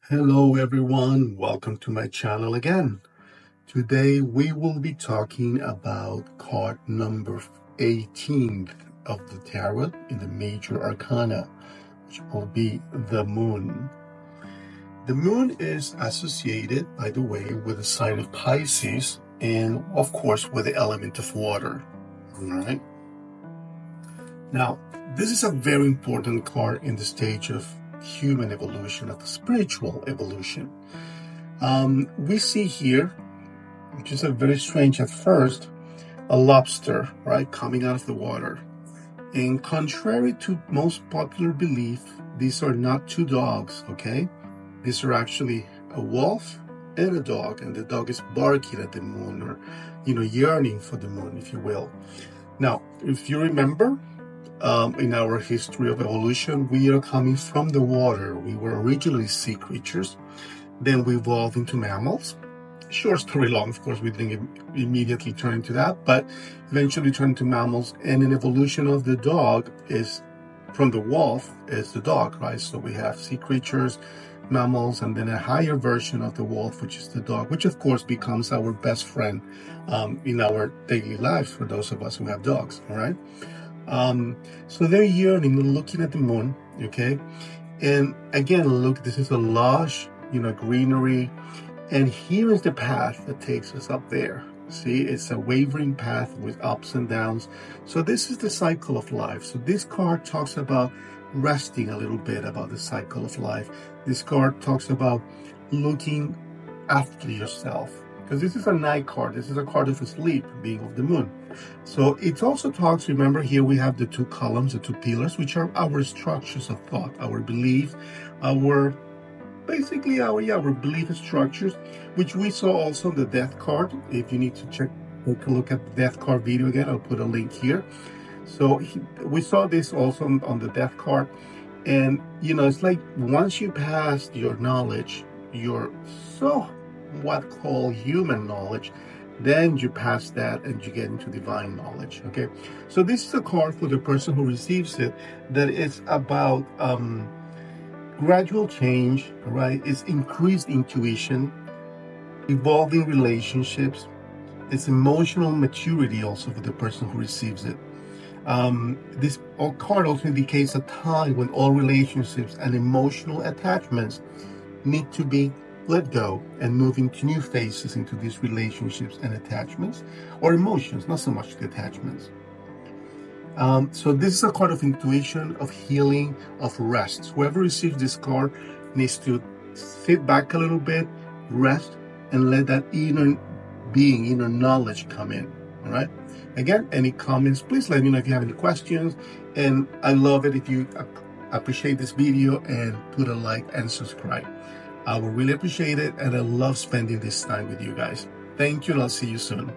Hello everyone, welcome to my channel again. Today we will be talking about card number 18 of the tarot in the major arcana, which will be the moon. The moon is associated, by the way, with the sign of Pisces and of course with the element of water. All right. Now, this is a very important card in the stage of human evolution, of spiritual evolution. We see here, which is a very strange at first, a lobster, right, coming out of the water. And contrary to most popular belief, these are not two dogs, okay? These are actually a wolf and a dog, and the dog is barking at the moon, or, yearning for the moon, if you will. Now, if you remember, in our history of evolution, we are coming from the water. We were originally sea creatures. Then we evolved into mammals. Short story long, of course, we didn't immediately turn into that, but eventually turned into mammals. And an evolution of the dog is from the wolf is the dog, right? So we have sea creatures, mammals, and then a higher version of the wolf, which is the dog, which of course becomes our best friend in our daily lives for those of us who have dogs, all right? So they're yearning, looking at the moon, okay? And again, look, this is a lush, greenery. And here is the path that takes us up there. See, it's a wavering path with ups and downs. So this is the cycle of life. So this card talks about resting a little bit about the cycle of life. This card talks about looking after yourself. Because this is a night card. This is a card of sleep, being of the moon. So it also talks, remember here we have the two columns, the two pillars, which are our structures of thought, our belief, our belief structures, which we saw also on the death card. If you need to take a look at the death card video again, I'll put a link here. So we saw this also on the death card. And, it's like once you pass your knowledge, your what called human knowledge, then you pass that and you get into divine knowledge, okay? So this is a card for the person who receives it that is about gradual change, right? It's increased intuition, evolving relationships. It's emotional maturity also for the person who receives it. This card also indicates a time when all relationships and emotional attachments need to be let go and move into new phases into these relationships and attachments, or emotions, not so much the attachments. So this is a card of intuition, of healing, of rest. Whoever receives this card needs to sit back a little bit, rest, and let that inner being, inner knowledge come in. All right. Again, any comments, please let me know if you have any questions. And I love it if you appreciate this video and put a like and subscribe. I will really appreciate it, and I love spending this time with you guys. Thank you, and I'll see you soon.